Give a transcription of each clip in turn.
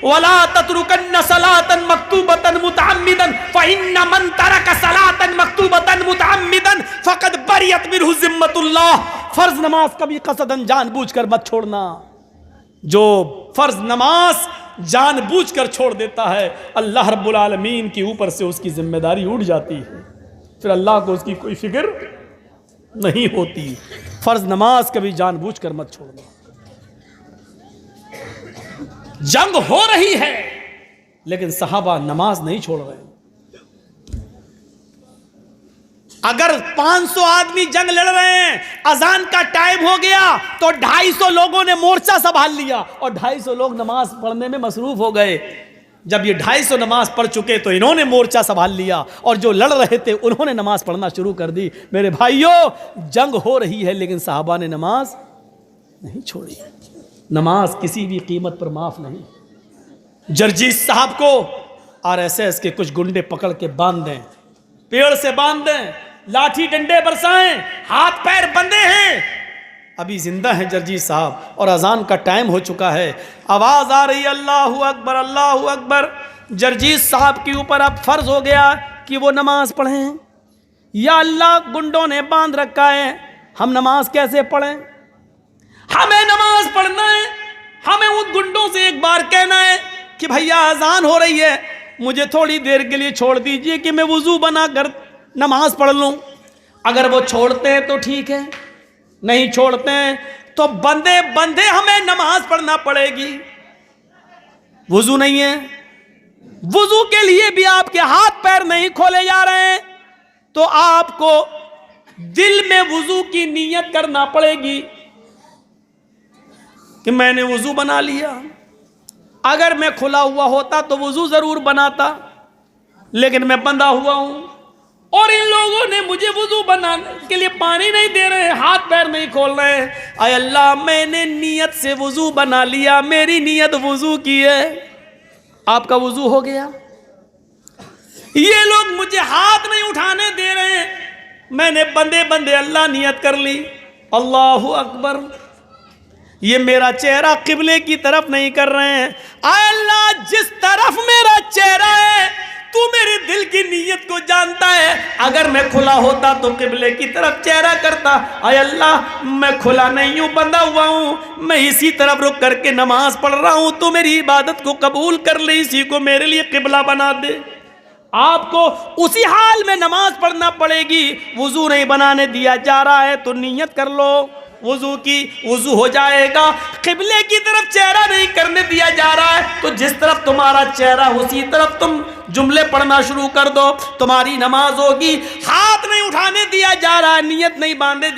ولا تترکن صلاۃ مکتوبۃ متعمدا فإن من ترک صلاۃ مکتوبۃ متعمدا فقد بریت منہ ذمۃ اللہ. فرض نماز کبھی قصدن جان بوجھ کر مت چھوڑنا. جو فرض نماز جان بوجھ کر چھوڑ دیتا ہے اللہ رب العالمین کے اوپر سے اس کی ذمہ داری اٹھ جاتی ہے، پھر اللہ کو اس کی کوئی فکر نہیں ہوتی. فرض نماز کبھی جان بوجھ کر مت چھوڑنا. جنگ ہو رہی ہے لیکن صحابہ نماز نہیں چھوڑ رہے. اگر 500 آدمی جنگ لڑ رہے ہیں، اذان کا ٹائم ہو گیا تو 250 لوگوں نے مورچہ سنبھال لیا اور 250 لوگ نماز پڑھنے میں مصروف ہو گئے. جب یہ 250 نماز پڑھ چکے تو انہوں نے مورچہ سنبھال لیا اور جو لڑ رہے تھے انہوں نے نماز پڑھنا شروع کر دی. میرے بھائیوں، جنگ ہو رہی ہے لیکن صحابہ نے نماز نہیں چھوڑی. نماز کسی بھی قیمت پر معاف نہیں. جرجیس صاحب کو RSS کے کچھ گنڈے پکڑ کے باندھ دیں، پیڑ سے باندھ دیں، لاٹھی ڈنڈے برسائیں، ہاتھ پیر بندھے ہیں، ابھی زندہ ہیں جرجیس صاحب اور اذان کا ٹائم ہو چکا ہے. آواز آ رہی ہے اللہ اکبر اللہ اکبر. جرجیس صاحب کے اوپر اب فرض ہو گیا کہ وہ نماز پڑھیں. یا اللہ، گنڈوں نے باندھ رکھا ہے، ہم نماز کیسے پڑھیں؟ ہمیں نماز پڑھنا ہے، ہمیں ان گنڈوں سے ایک بار کہنا ہے کہ بھیا اذان ہو رہی ہے، مجھے تھوڑی دیر کے لیے چھوڑ دیجئے کہ میں وضو بنا کر نماز پڑھ لوں. اگر وہ چھوڑتے ہیں تو ٹھیک ہے، نہیں چھوڑتے ہیں تو بندے بندے ہمیں نماز پڑھنا پڑے گی. وضو نہیں ہے، وضو کے لیے بھی آپ کے ہاتھ پیر نہیں کھولے جا رہے ہیں تو آپ کو دل میں وضو کی نیت کرنا پڑے گی کہ میں نے وضو بنا لیا. اگر میں کھلا ہوا ہوتا تو وضو ضرور بناتا، لیکن میں بندھا ہوا ہوں اور ان لوگوں نے مجھے وضو بنانے کے لیے پانی نہیں دے رہے، ہاتھ پیر نہیں کھول رہے. اے اللہ، میں نے نیت سے وضو بنا لیا، میری نیت وضو کی ہے. آپ کا وضو ہو گیا. یہ لوگ مجھے ہاتھ نہیں اٹھانے دے رہے ہیں، میں نے بندے بندے اللہ نیت کر لی. اللہ اکبر. یہ میرا چہرہ قبلے کی طرف نہیں کر رہے ہیں. اے اللہ، جس طرف میرا چہرہ ہے تو میرے دل کی نیت کو جانتا ہے. اگر میں کھلا ہوتا تو قبلے کی طرف چہرہ کرتا. اے اللہ، میں کھلا نہیں ہوں، بندھا ہوا ہوں، میں اسی طرف رک کر کے نماز پڑھ رہا ہوں. تو میری عبادت کو قبول کر لے، اسی کو میرے لیے قبلہ بنا دے. آپ کو اسی حال میں نماز پڑھنا پڑے گی. وضو نہیں بنانے دیا جا رہا ہے تو نیت کر لو وضو کی، وضو ہو جائے گا. قبلے کی طرف چہرہ نہیں کرنے دیا جا رہا ہے تو جس طرف تمہارا چہرہ اسی طرف تم جملے پڑھنا شروع کر دو، تمہاری نماز ہوگی. ہاتھ نہیں اٹھانے دیا جا رہا ہے، نیت نہیں باندھنے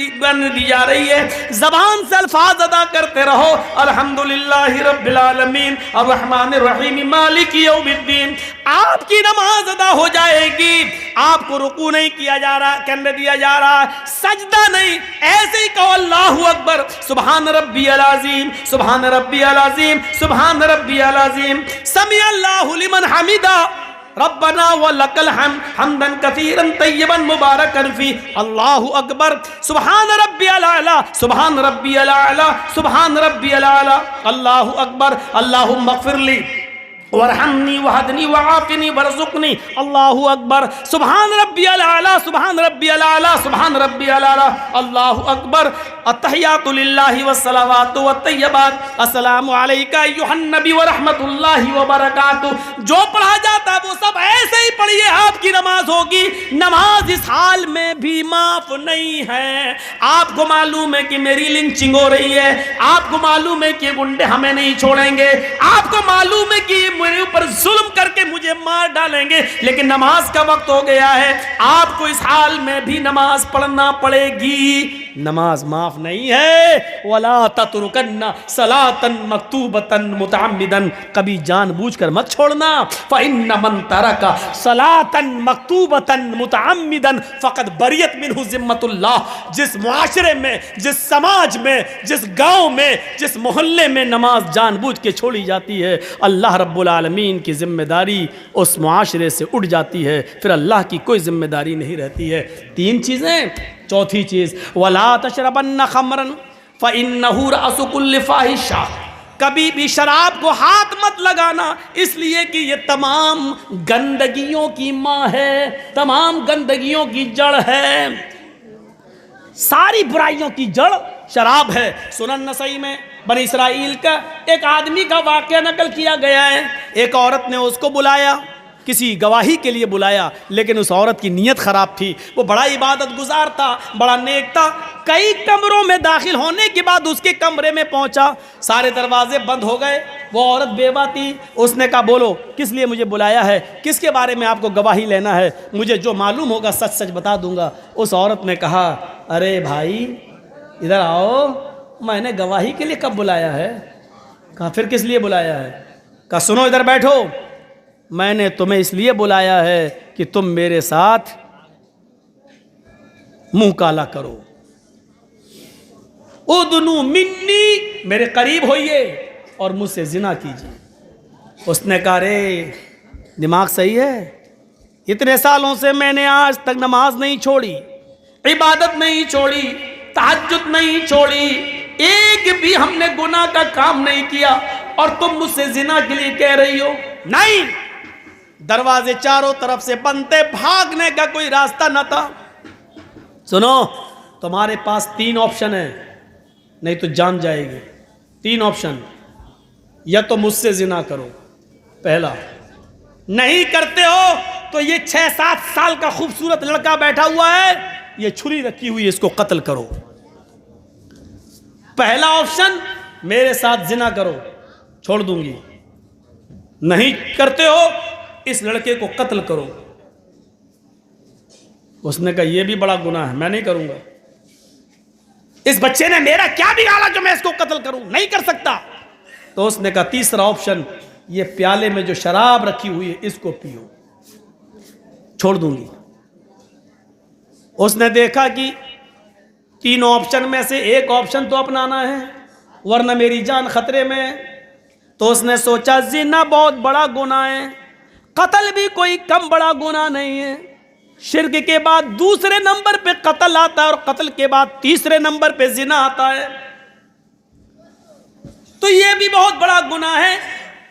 دی جا رہی ہے. زبان سے الفاظ ادا کرتے رہو، الحمدللہ رب العالمین الرحمن الرحیم مالک یوم الدین. آپ کی نماز ادا ہو جائے گی. آپ کو رکوع نہیں کیا جا رہا، کرنے دیا جا رہا، سجدہ نہیں، ایسے ہی کہو اللہ اکبر، سبحان ربی العظیم سبحان ربی العظیم سبحان ربی العظیم، سمع اللہ لمن حمدہ، ربنا ولک الحمد حمدا کثیرا طیبا مبارکا فی. اللہ اکبر. سبحان ربی الاعلی سبحان ربی الاعلی سبحان ربی الاعلی. اللہ اکبر. اللہم اغفر لی وارحمنی وحدنی وعافنی ورزقنی. اللہ اکبر. سبحان ربی الاعلی سبحان ربی الاعلی سبحان ربی الاعلی. اللہ اکبر. التحیات للہ والصلوات والطیبات، السلام علیکہ ایھا النبی ورحمۃ اللہ وبرکاتہ. جو پڑھا جاتا ہے وہ سب ایسے ہی پڑھیے، آپ کی نماز ہوگی. نماز اس حال میں بھی معاف نہیں ہے. آپ کو معلوم ہے کہ میری لنچنگ ہو رہی ہے، آپ کو معلوم ہے کہ گنڈے ہمیں نہیں چھوڑیں گے، آپ کو معلوم ہے کہ میرے اوپر ظلم کر کے مجھے مار ڈالیں گے، لیکن نماز کا وقت ہو گیا ہے. آپ کو اس حال میں بھی نماز پڑھنا پڑے گی. نماز معاف نہیں ہے. وَلَا تَتْرُكَنَّ صَلَاةً مَكْتُوبَةً مُتَعَمِّدًا. کبھی جان بوجھ کر مت چھوڑنا. فَإِنَّ مَن تَرَكَ صَلَاةً مَكْتُوبَةً مُتَعَمِّدًا فَقَدْ بَرِيَتْ مِنْهُ ذِمَّةُ اللَّهِ. جس معاشرے میں، جس سماج میں، جس گاؤں میں، جس محلے میں نماز جان بوجھ کے چھوڑی جاتی ہے، اللہ رب العالمین کی ذمہ داری اس معاشرے سے اٹھ جاتی ہے، پھر اللہ کی کوئی ذمہ داری نہیں رہتی ہے. 3 چیزیں. چوتھی چیز، وَلَا تَشْرَبَنَّ خَمْرًا فَإِنَّهُ رَأْسُ كُلِّ فَاحِشَةٍ. کبھی بھی شراب کو ہاتھ مت لگانا، اس لیے کہ یہ تمام گندگیوں کی ماں ہے، تمام گندگیوں کی جڑ ہے، ساری برائیوں کی جڑ شراب ہے۔ سنن نسائی میں بنی اسرائیل کا ایک آدمی کا واقعہ نقل کیا گیا ہے۔ ایک عورت نے اس کو بلایا، کسی گواہی کے لیے بلایا، لیکن اس عورت کی نیت خراب تھی۔ وہ بڑا عبادت گزار تھا، بڑا نیک تھا۔ کئی کمروں میں داخل ہونے کے بعد اس کے کمرے میں پہنچا، سارے دروازے بند ہو گئے، وہ عورت بیوہ تھی۔ اس نے کہا بولو کس لیے مجھے بلایا ہے، کس کے بارے میں آپ کو گواہی لینا ہے، مجھے جو معلوم ہوگا سچ سچ بتا دوں گا۔ اس عورت نے کہا ارے بھائی ادھر آؤ، میں نے گواہی کے لیے کب بلایا ہے؟ کہا پھر کس لیے بلایا ہے؟ کہا سنو ادھر بیٹھو، میں نے تمہیں اس لیے بلایا ہے کہ تم میرے ساتھ منہ کالا کرو، ادنو منی، میرے قریب ہوئیے اور مجھ سے زنا کیجیے۔ اس نے کہا رے دماغ صحیح ہے، اتنے سالوں سے میں نے آج تک نماز نہیں چھوڑی، عبادت نہیں چھوڑی، تہجد نہیں چھوڑی، ایک بھی ہم نے گناہ کا کام نہیں کیا، اور تم مجھ سے زنا کے لیے کہہ رہی ہو؟ نہیں۔ دروازے چاروں طرف سے بند تھے، بھاگنے کا کوئی راستہ نہ تھا۔ سنو تمہارے پاس 3 آپشن ہیں، نہیں تو جان جائے گی۔ 3 آپشن، یا تو مجھ سے زنا کرو، پہلا، نہیں کرتے ہو تو یہ 6-7 سال کا خوبصورت لڑکا بیٹھا ہوا ہے، یہ چھری رکھی ہوئی ہے، اس کو قتل کرو۔ پہلا آپشن میرے ساتھ زنا کرو، چھوڑ دوں گی، نہیں کرتے ہو اس لڑکے کو قتل کرو۔ اس نے کہا یہ بھی بڑا گناہ ہے، میں نہیں کروں گا، اس بچے نے میرا کیا بگاڑا جو میں اس کو قتل کروں، نہیں کر سکتا۔ تو اس نے کہا تیسرا آپشن، یہ پیالے میں جو شراب رکھی ہوئی ہے اس کو پیو، چھوڑ دوں گی۔ اس نے دیکھا کہ 3 آپشن میں سے ایک آپشن تو اپنانا ہے ورنہ میری جان خطرے میں ہے۔ تو اس نے سوچا زنا بہت بڑا گناہ ہے، قتل بھی کوئی کم بڑا گناہ نہیں ہے، شرک کے بعد دوسرے نمبر پہ قتل آتا ہے اور قتل کے بعد تیسرے نمبر پہ زنا آتا ہے، تو یہ بھی بہت بڑا گناہ ہے،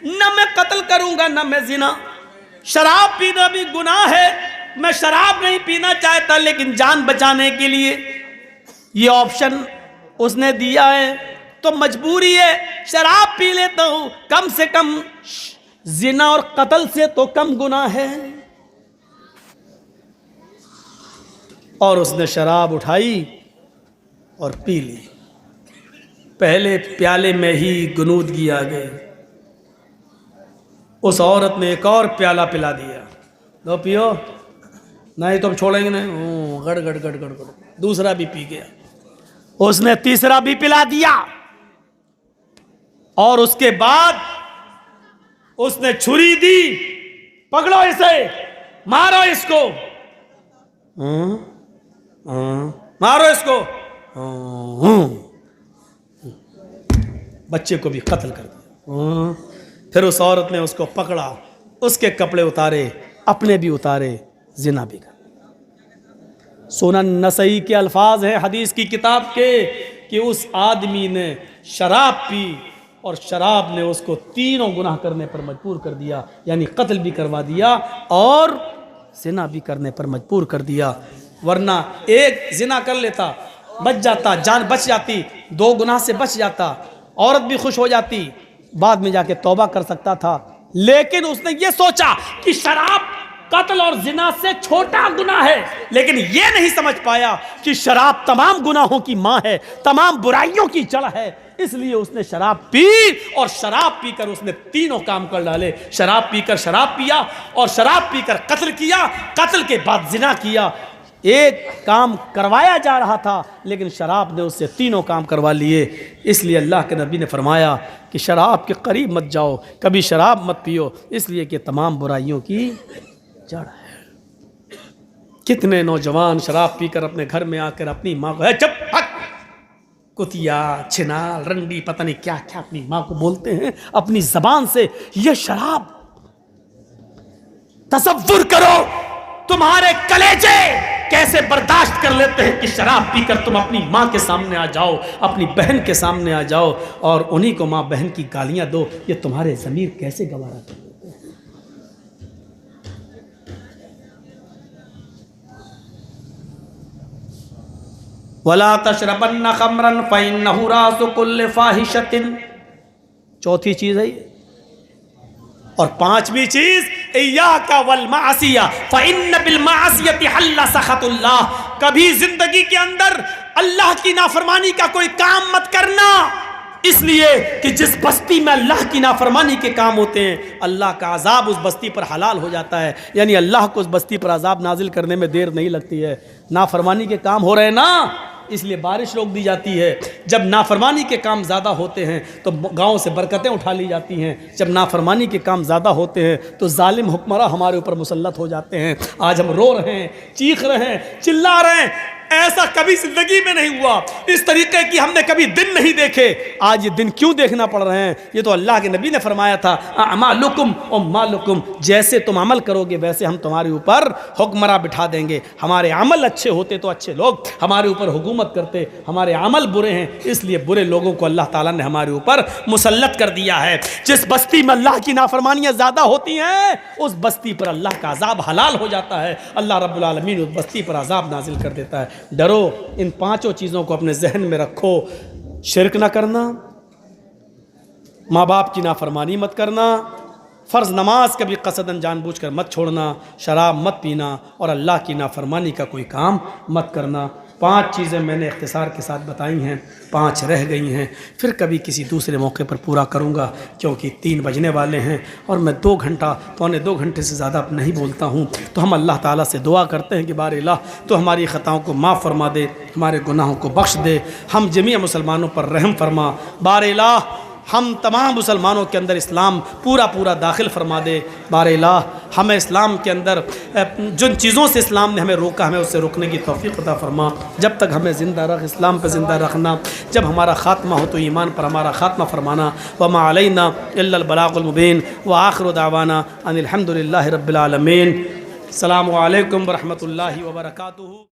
نہ میں قتل کروں گا نہ میں زنا۔ شراب پینا بھی گناہ ہے، میں شراب نہیں پینا چاہتا لیکن جان بچانے کے لیے یہ آپشن اس نے دیا ہے تو مجبوری ہے، شراب پی لیتا ہوں، کم سے کم زنا اور قتل سے تو کم گناہ ہے۔ اور اس نے شراب اٹھائی اور پی لی، پہلے پیالے میں ہی غنودگی آ گئی۔ اس عورت نے ایک اور پیالہ پلا دیا، لو پیو، نہیں تم چھوڑیں گے نہیں، گڑ گڑ گڑ گڑ گڑ، دوسرا بھی پی گیا۔ اس نے تیسرا بھی پلا دیا، اور اس کے بعد اس نے چھری دی، پکڑو اسے، مارو اس کو، مارو اس کو، بچے کو بھی قتل کر دیا۔ پھر اس عورت نے اس کو پکڑا، اس کے کپڑے اتارے، اپنے بھی اتارے، زنا بھی کر۔ سنن نسائی کے الفاظ ہیں حدیث کی کتاب کے کہ اس آدمی نے شراب پی اور شراب نے اس کو 3 گناہ کرنے پر مجبور کر دیا، یعنی قتل بھی کروا دیا اور زنا بھی کرنے پر مجبور کر دیا۔ ورنہ ایک زنا کر لیتا، بچ جاتا، جان بچ جاتی، 2 گناہ سے بچ جاتا، عورت بھی خوش ہو جاتی، بعد میں جا کے توبہ کر سکتا تھا۔ لیکن اس نے یہ سوچا کہ شراب قتل اور زنا سے چھوٹا گناہ ہے، لیکن یہ نہیں سمجھ پایا کہ شراب تمام گناہوں کی ماں ہے، تمام برائیوں کی جڑ ہے۔ اس لیے اس نے شراب پی، اور شراب پی کر اس نے 3 کام کر ڈالے۔ شراب پی کر شراب پیا، اور شراب پی کر قتل کیا، قتل کے بعد زنا کیا۔ ایک کام کروایا جا رہا تھا لیکن شراب نے اس سے 3 کام کروا لیے۔ اس لیے اللہ کے نبی نے فرمایا کہ شراب کے قریب مت جاؤ، کبھی شراب مت پیو، اس لیے کہ تمام برائیوں کی جڑ ہے۔ کتنے نوجوان شراب پی کر اپنے گھر میں آ کر اپنی ماں کو چپ ہٹ، کتیا، چھنال، رنڈی، پتہ نہیں کیا کیا اپنی ماں کو بولتے ہیں اپنی زبان سے۔ یہ شراب، تصور کرو تمہارے کلیجے کیسے برداشت کر لیتے ہیں کہ شراب پی کر تم اپنی ماں کے سامنے آ جاؤ، اپنی بہن کے سامنے آ جاؤ اور انہی کو ماں بہن کی گالیاں دو، یہ تمہارے ضمیر کیسے گوارا کر لیتے ہیں؟ وَلَا تَشْرَبَنَّ خَمْرًا فَإِنَّهُ رَأْسُ كُلِّ فَاحِشَةٍ، چوتھی چیز ہے یہ۔ اور پانچویں چیز اِيَّاكَ وَالْمَعْصِيَةَ فَإِنَّ بِالْمَعْصِيَةِ حَلَّ سَخَطُ اللَّهِ، کبھی زندگی کے اندر اللہ کی نافرمانی کا کوئی کام مت کرنا، اس لیے کہ جس بستی میں اللہ کی نافرمانی کے کام ہوتے ہیں اللہ کا عذاب اس بستی پر حلال ہو جاتا ہے، یعنی اللہ کو اس بستی پر عذاب نازل کرنے میں دیر نہیں لگتی ہے۔ نافرمانی کے کام ہو رہے ہیں نا، اس لیے بارش روک دی جاتی ہے۔ جب نافرمانی کے کام زیادہ ہوتے ہیں تو گاؤں سے برکتیں اٹھا لی جاتی ہیں، جب نافرمانی کے کام زیادہ ہوتے ہیں تو ظالم حکمراں ہمارے اوپر مسلط ہو جاتے ہیں۔ آج ہم رو رہے ہیں، چیخ رہے ہیں، چلا رہے ہیں، ایسا کبھی زندگی میں نہیں ہوا، اس طریقے کی ہم نے کبھی دن نہیں دیکھے۔ آج یہ دن کیوں دیکھنا پڑ رہے ہیں؟ یہ تو اللہ کے نبی نے فرمایا تھا اعمالکم و مالکم، جیسے تم عمل کرو گے ویسے ہم تمہارے اوپر حکمراں بٹھا دیں گے۔ ہمارے عمل اچھے ہوتے تو اچھے لوگ ہمارے اوپر حکومت کرتے، ہمارے عمل برے ہیں اس لیے برے لوگوں کو اللہ تعالیٰ نے ہمارے اوپر مسلط کر دیا ہے۔ جس بستی میں اللہ کی نافرمانیاں زیادہ ہوتی ہیں اس بستی پر اللہ کا عذاب حلال ہو جاتا ہے، اللہ رب العالمین اس بستی پر عذاب نازل کر دیتا ہے۔ ڈرو، ان پانچوں چیزوں کو اپنے ذہن میں رکھو، شرک نہ کرنا، ماں باپ کی نافرمانی مت کرنا، فرض نماز کبھی قصداً جان بوجھ کر مت چھوڑنا، شراب مت پینا اور اللہ کی نافرمانی کا کوئی کام مت کرنا۔ 5 چیزیں میں نے اختصار کے ساتھ بتائی ہیں، 5 رہ گئی ہیں، پھر کبھی کسی دوسرے موقع پر پورا کروں گا کیونکہ 3 بجنے والے ہیں اور میں 2 گھنٹہ پونے 2 گھنٹے سے زیادہ نہیں بولتا ہوں۔ تو ہم اللہ تعالیٰ سے دعا کرتے ہیں کہ بار الہ تو ہماری خطاؤں کو معاف فرما دے، ہمارے گناہوں کو بخش دے، ہم جمیع مسلمانوں پر رحم فرما، بار الہ ہم تمام مسلمانوں کے اندر اسلام پورا داخل فرما دے، بار الہ ہمیں اسلام کے اندر جن چیزوں سے اسلام نے ہمیں روکا ہمیں اس سے روکنے کی توفیق عطا فرما، جب تک ہمیں زندہ رکھ، اسلام پہ زندہ رکھنا، جب ہمارا خاتمہ ہو تو ایمان پر ہمارا خاتمہ فرمانا، وما علینا الا البلاغ المبین، وآخر دعوانا ان الحمد للہ رب العالمین۔ السلام علیکم ورحمۃ اللہ وبرکاتہ۔